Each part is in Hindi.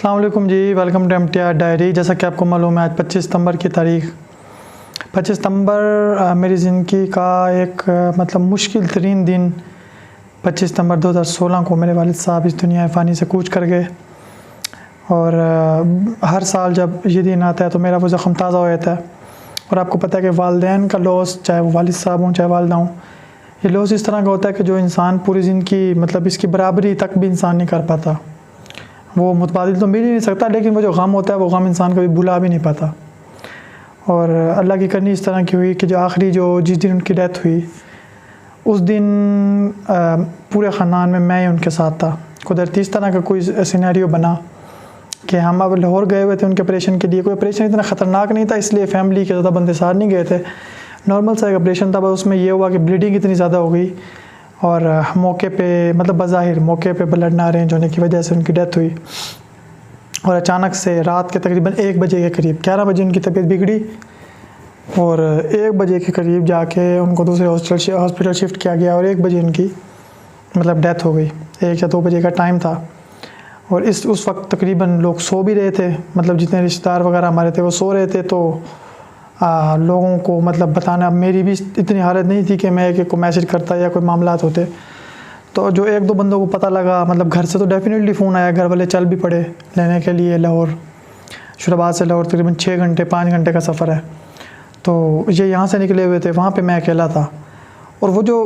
अस्सलाम वालेकुम जी, वेलकम टू एमटीआर डायरी। जैसा कि आपको मालूम है आज 25 सितंबर की तारीख 25 सितंबर मेरी ज़िंदगी का एक मतलब मुश्किल तरीन दिन 25 सितंबर 2016 को मेरे वालिद साहब इस दुनिया फ़ानी से कूच कर गए। और हर साल जब ये दिन आता है तो मेरा वो ज़ख्म ताज़ा हो जाता है। और आपको पता है कि वालिदैन का लॉस, चाहे वो वालिद साहब हों चाहे वालिदा हों, ये लॉस इस तरह का होता है कि जो इंसान पूरी ज़िंदगी मतलब इसकी बराबरी तक भी इंसान नहीं कर पाता। वो मुतबादिल तो मिल ही नहीं सकता, लेकिन वो जो गम होता है वो गम इंसान कभी भुला भी नहीं पाता। और अल्लाह की करनी इस तरह की हुई कि जिस दिन उनकी डेथ हुई उस दिन पूरे ख़ानदान में मैं ही उनके साथ था। कुदरती इस तरह का कोई सिनेरियो बना कि हम अब लाहौर गए हुए थे उनके ऑपरेशन के लिए। कोई ऑपरेशन इतना ख़तरनाक नहीं था, इसलिए फ़ैमिली के ज़्यादा बंदे साथ नहीं गए थे। नॉर्मल सा एक ऑपरेशन था, बस उसमें यह हुआ कि ब्लीडिंग इतनी ज़्यादा हो गई और मौके पे मतलब बज़ाहिर मौके पे ब्लड ना अरेंज होने की वजह से उनकी डेथ हुई। और अचानक से रात के तकरीबन 1 बजे के करीब, 11 बजे उनकी तबीयत बिगड़ी और 1 बजे के करीब जाके उनको दूसरे हॉस्पिटल शिफ्ट किया गया और 1 बजे उनकी मतलब डेथ हो गई। 1 या 2 बजे का टाइम था और उस वक्त तकरीबन लोग सो भी रहे थे, मतलब जितने रिश्तेदार वगैरह हमारे थे वो सो रहे थे। तो लोगों को मतलब बताना, मेरी भी इतनी हालत नहीं थी कि मैं एक को मैसेज करता या कोई मामलात होते। तो जो 1-2 बंदों को पता लगा, मतलब घर से तो डेफिनेटली फ़ोन आया, घर वाले चल भी पड़े लेने के लिए। लाहौर शुराबाद से लाहौर तकरीबन 6 घंटे 5 घंटे का सफ़र है। तो ये यहाँ से निकले हुए थे, वहाँ पे मैं अकेला था। और वो जो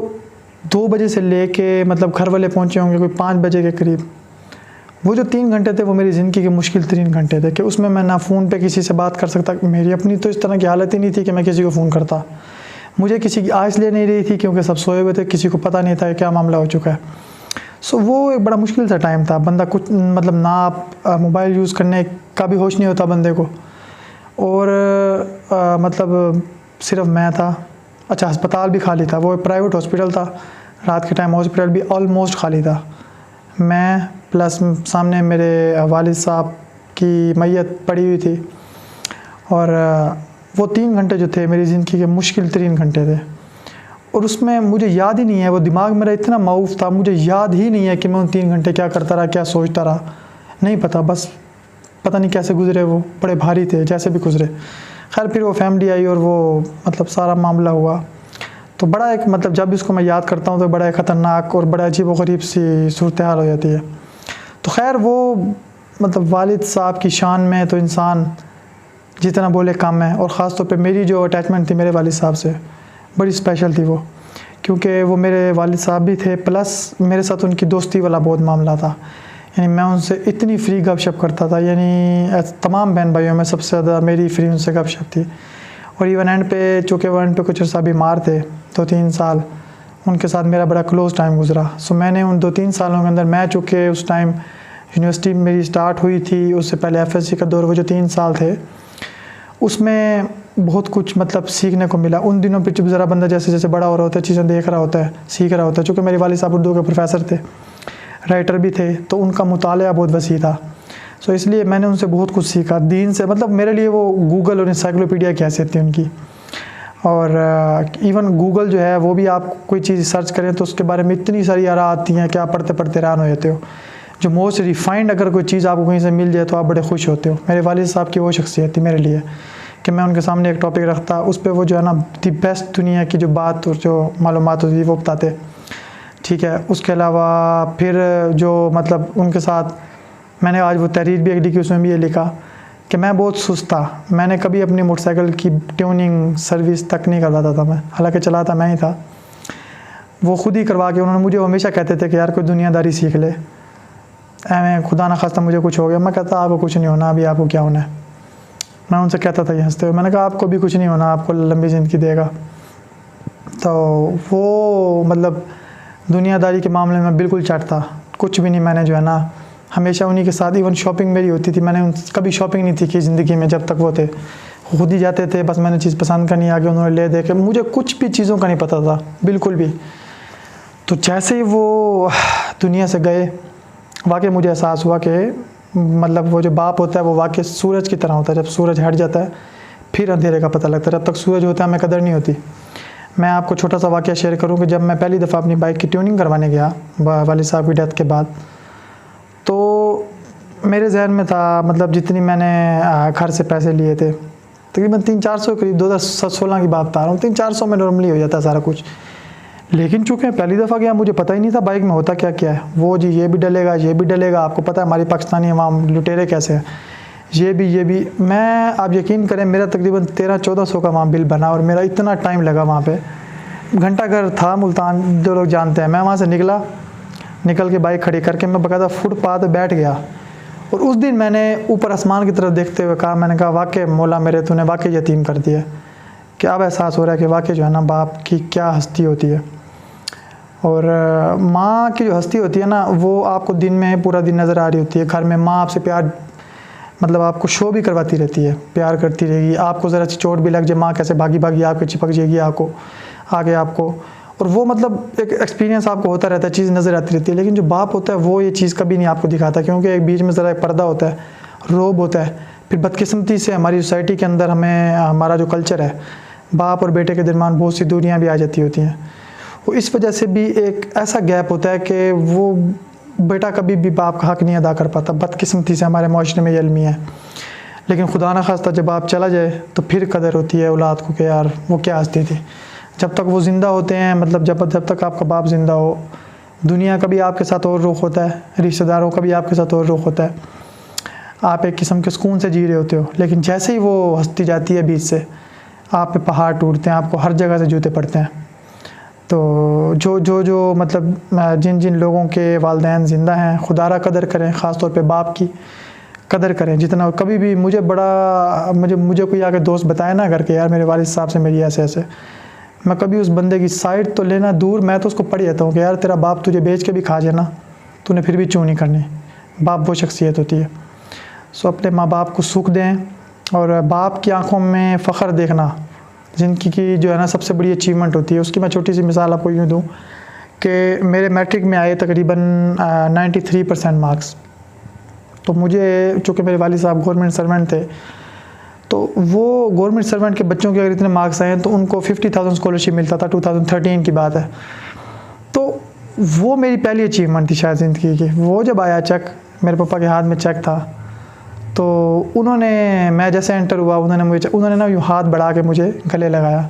2 बजे से लेके मतलब घर वाले पहुँचे होंगे कोई 5 बजे के करीब, वो जो 3 घंटे थे वो मेरी ज़िंदगी के मुश्किल तरीन घंटे थे कि उसमें मैं ना फ़ोन पे किसी से बात कर सकता। मेरी अपनी तो इस तरह की हालत ही नहीं थी कि मैं किसी को फ़ोन करता। मुझे किसी की आस ले नहीं रही थी क्योंकि सब सोए हुए थे, किसी को पता नहीं था कि क्या मामला हो चुका है। सो वो एक बड़ा मुश्किल सा टाइम था। बंदा कुछ मतलब ना मोबाइल यूज़ करने का भी होश नहीं होता बंदे को। और मतलब सिर्फ मैं था। अच्छा, अस्पताल भी खाली था, वो प्राइवेट हॉस्पिटल था। रात के टाइम हॉस्पिटल भी ऑलमोस्ट खाली था। मैं प्लस सामने मेरे वालिद साहब की मैयत पड़ी हुई थी। और वो 3 घंटे जो थे मेरी ज़िंदगी के मुश्किल तरीन घंटे थे। और उसमें मुझे याद ही नहीं है, वो दिमाग मेरा इतना माऊफ था, मुझे याद ही नहीं है कि मैं उन 3 घंटे क्या करता रहा, क्या सोचता रहा, नहीं पता। बस पता नहीं कैसे गुज़रे, वो बड़े भारी थे जैसे भी गुज़रे। खैर फिर वो फैमिली आई और वो मतलब सारा मामला हुआ। तो बड़ा एक मतलब जब इसको मैं याद करता हूँ तो बड़ा एक ख़तरनाक और बड़ा अजीब व गरीब सी सूरत हाल हो जाती है। तो खैर वो मतलब वालिद साहब की शान में तो इंसान जितना बोले कम है। और ख़ास तौर पे मेरी जो अटैचमेंट थी मेरे वालिद साहब से बड़ी स्पेशल थी वो, क्योंकि वो मेरे वालिद साहब भी थे, प्लस मेरे साथ उनकी दोस्ती वाला बहुत मामला था। यानी मैं उनसे इतनी फ्री गपशप करता था, यानी तमाम बहन भाइयों में सबसे ज़्यादा मेरी फ्री उनसे गपशप थी। और इवन एंड पे चूँकि वो एंड पे कुछ अर्सा बीमार थे 2-3 साल, उनके साथ मेरा बड़ा क्लोज़ टाइम गुज़रा। सो मैंने उन 2-3 सालों के अंदर, मैं चूँकि उस टाइम यूनिवर्सिटी मेरी स्टार्ट हुई थी, उससे पहले एफएससी का दौर, वो जो 3 साल थे उसमें बहुत कुछ मतलब सीखने को मिला। उन दिनों पे जब ज़रा बंदा जैसे जैसे बड़ा हो रहा होता है, चीज़ें देख रहा होता है, सीख रहा होता है। चूँकि मेरे वालिद साहब उर्दू के प्रोफेसर थे, राइटर भी थे, तो उनका मुताला बहुत वसी था। सो इसलिए मैंने उनसे बहुत कुछ सीखा दीन से। मतलब मेरे लिए वो गूगल और इंसाइक्लोपीडिया की हैसियत थी उनकी। और इवन गूगल जो है वो भी आप कोई चीज़ सर्च करें तो उसके बारे में इतनी सारी आरा आती हैं कि आप पढ़ते पढ़ते हैरान हो जाते हो। जो मोस्ट रिफाइंड अगर कोई चीज़ आपको कहीं से मिल जाए तो आप बड़े खुश होते हो। मेरे वालिद साहब की वो शख्सियत थी मेरे लिए कि मैं उनके सामने एक टॉपिक रखता, उस पर वो जो है ना दी बेस्ट दुनिया की जो बात और जो मालूमात होती थी वो बताते। ठीक है, उसके अलावा फिर जो मतलब उनके साथ मैंने आज वो तहरीर भी एक लिखी, उसमें भी ये लिखा कि मैं बहुत सुस्त था। मैंने कभी अपनी मोटरसाइकिल की ट्यूनिंग सर्विस तक नहीं करवाता था मैं, हालांकि चलाता मैं ही था। वो ख़ुद ही करवा के उन्होंने मुझे हमेशा कहते थे कि यार कोई दुनियादारी सीख ले, मैं खुदा ना खास्ता मुझे कुछ हो गया। मैं कहता आपको कुछ नहीं होना, अभी आपको क्या होना है। मैं उनसे कहता था ये हंसते हुए, मैंने कहा आपको भी कुछ नहीं होना, आपको लंबी ज़िंदगी देगा। तो वो मतलब दुनियादारी के मामले में बिल्कुल चट था, कुछ भी नहीं। मैंने जो है ना हमेशा उन्हीं के साथ, इवन शॉपिंग मेरी होती थी, मैंने कभी शॉपिंग नहीं थी कि ज़िंदगी में जब तक वो थे, खुद ही जाते थे। बस मैंने चीज़ पसंद करनी, आगे उन्होंने ले दे के, मुझे कुछ भी चीज़ों का नहीं पता था बिल्कुल भी। तो जैसे ही वो दुनिया से गए, वाकई मुझे एहसास हुआ कि मतलब वो जो बाप होता है वो वाकई सूरज की तरह होता है। जब सूरज हट जाता है फिर अंधेरे का पता लगता है, जब तक सूरज होता है हमें कदर नहीं होती। मैं आपको छोटा सा वाकया शेयर करूँ कि जब मैं पहली दफ़ा अपनी बाइक की ट्यूनिंग करवाने गया वालिद साहब की डेथ के बाद, तो मेरे जहन में था, मतलब जितनी मैंने घर से पैसे लिए थे तकरीबन 300-400 के करीब, 2016 की बात बता रहा हूँ, 300-400 में नॉर्मली हो जाता है सारा कुछ। लेकिन चूँकि मैं पहली दफ़ा गया, मुझे पता ही नहीं था बाइक में होता क्या क्या है। वो जी ये भी डलेगा, ये भी डलेगा, आपको पता है हमारी पाकिस्तानी अवाम लुटेरे कैसे हैं, ये भी। मैं, आप यकीन करें, मेरा तकरीबन 1300-1400 का वहाँ बिल बना और मेरा इतना टाइम लगा वहाँ पे। घंटा घर था मुल्तान, जो लोग जानते हैं। मैं वहाँ से निकल के बाइक खड़ी करके मैं बकायदा फुटपाथ पे बैठ गया। और उस दिन मैंने ऊपर आसमान की तरफ देखते हुए कहा, मैंने कहा वाकई मौला मेरे तूने वाकई यतीम कर दिया। क्या अब एहसास हो रहा है कि वाकई जो है ना बाप की क्या हस्ती होती है। और माँ की जो हस्ती होती है ना, वो आपको दिन में पूरा दिन नज़र आ रही होती है। घर में माँ आपसे प्यार, मतलब आपको शो भी करवाती रहती है, प्यार करती रहेगी। आपको ज़रा सी चोट भी लग जाए, माँ कैसे भागी आपके चिपक जाएगी आगे आपको। और वो मतलब एक एक्सपीरियंस आपको होता रहता है, चीज़ नज़र आती रहती है। लेकिन जो बाप होता है वो ये चीज़ कभी नहीं आपको दिखाता, क्योंकि एक बीच में ज़रा एक पर्दा होता है, रोब होता है। फिर बदकिस्मती से हमारी सोसाइटी के अंदर हमारा जो कल्चर है, बाप और बेटे के दरमियान बहुत सी दूरियाँ भी आ जाती होती हैं। वो इस वजह से भी एक ऐसा गैप होता है कि वो बेटा कभी भी बाप का हक़ नहीं अदा कर पाता। बदकिस्मती से हमारे माशरे में ये अलमिया है। लेकिन खुदा न खास्ता जब बाप चला जाए तो फिर कदर होती है औलाद को कि यार वो क्या हस्ती थी। जब तक वो ज़िंदा होते हैं, मतलब जब तक आपका बाप ज़िंदा हो, दुनिया का भी आपके साथ और रुख होता है, रिश्तेदारों का भी आपके साथ और रुख होता है। आप एक किस्म के सुकून से जी रहे होते हो। लेकिन जैसे ही वो हस्ती जाती है बीच से, आप पे पहाड़ टूटते हैं, आपको हर जगह से जूते पड़ते हैं। तो जो मतलब जिन लोगों के वालिदैन ज़िंदा हैं, खुदारा कदर करें, ख़ास तौर पे बाप की कदर करें जितना। कभी भी मुझे कोई आके दोस्त बताए ना करके, यार मेरे वालिद साहब से मेरी ऐसे, मैं कभी उस बंदे की साइड तो लेना दूर, मैं तो उसको पढ़ जाता हूँ कि यार तेरा बाप तुझे बेच के भी खा जाए ना, तूने फिर भी चूँ नहीं करनी। बाप वो शख्सियत होती है। सो अपने माँ बाप को सुख दें, और बाप की आंखों में फ़ख्र देखना ज़िंदगी की जो है ना सबसे बड़ी अचीवमेंट होती है। उसकी मैं छोटी सी मिसाल आपको यूँ दूँ कि मेरे मैट्रिक में आए तकरीबन 93% मार्क्स। तो मुझे, चूँकि मेरे वालिद साहब गवर्नमेंट सर्वेंट थे, तो वो गवर्नमेंट सर्वेंट के बच्चों के अगर इतने मार्क्स आए तो उनको 50,000 स्कॉलरशिप मिलता था। 2013 की बात है। तो वो मेरी पहली अचीवमेंट थी शायद ज़िंदगी की। वो जब आया चेक, मेरे पापा के हाथ में चेक था, तो उन्होंने, मैं जैसे एंटर हुआ, उन्होंने ना यूँ हाथ बढ़ा के मुझे गले लगाया।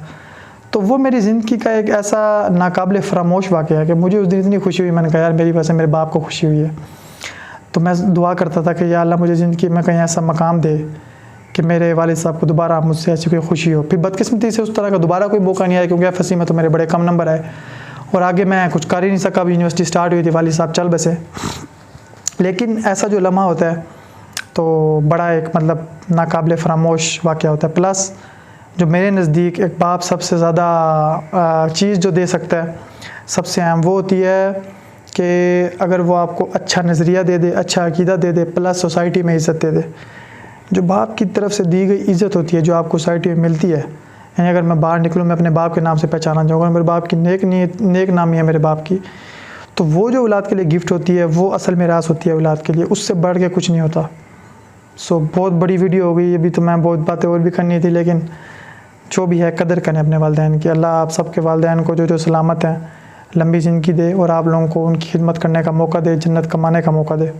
तो वो मेरी ज़िंदगी का एक ऐसा नाकाबिले फरामोश वाक़या है कि मुझे उस दिन इतनी खुशी हुई। मैंने कहा यार मेरी वजह से मेरे बाप को खुशी हुई है। तो मैं दुआ करता था कि या अल्लाह मुझे ज़िंदगी में कहीं ऐसा मकाम दे कि मेरे वालिद साहब को दोबारा मुझसे ऐसी कोई खुशी हो। फिर बदकिस्मती से उस तरह का दोबारा कोई मौका नहीं आया, क्योंकि एफएससी में तो मेरे बड़े कम नंबर आए और आगे मैं कुछ कर ही नहीं सका। अब यूनिवर्सिटी स्टार्ट हुई थी, वालिद साहब चल बसे। लेकिन ऐसा जो लम्हा होता है तो बड़ा एक मतलब नाकाबिले फरामोश वाक़या होता है। प्लस जो मेरे नज़दीक एक बाप सबसे ज़्यादा चीज़ जो दे सकता है, सबसे अहम वो होती है कि अगर वो आपको अच्छा नज़रिया दे दे, अच्छा अकीदा दे दे, प्लस सोसाइटी में इज़्ज़त दे दे। जो बाप की तरफ से दी गई इज़्ज़त होती है, जो आपको सोसाइटी में मिलती है, यानी अगर मैं बाहर निकलूँ, मैं अपने बाप के नाम से पहचाना चाहूँगा, मेरे बाप की नेक नामी है मेरे बाप की, तो वो जो औलाद के लिए गिफ्ट होती है वो असल मिरास होती है औलाद के लिए। उससे बढ़ के कुछ नहीं होता। सो बहुत बड़ी वीडियो हो गई, अभी तो मैं बहुत बातें और भी करनी थी, लेकिन जो भी है कदर करें अपने वालिदैन की। अल्लाह आप सबके वालिदैन को जो सलामत हैं लंबी ज़िंदगी दे, और आप लोगों को उनकी खिदमत करने का मौका दे, जन्नत कमाने का मौका दे।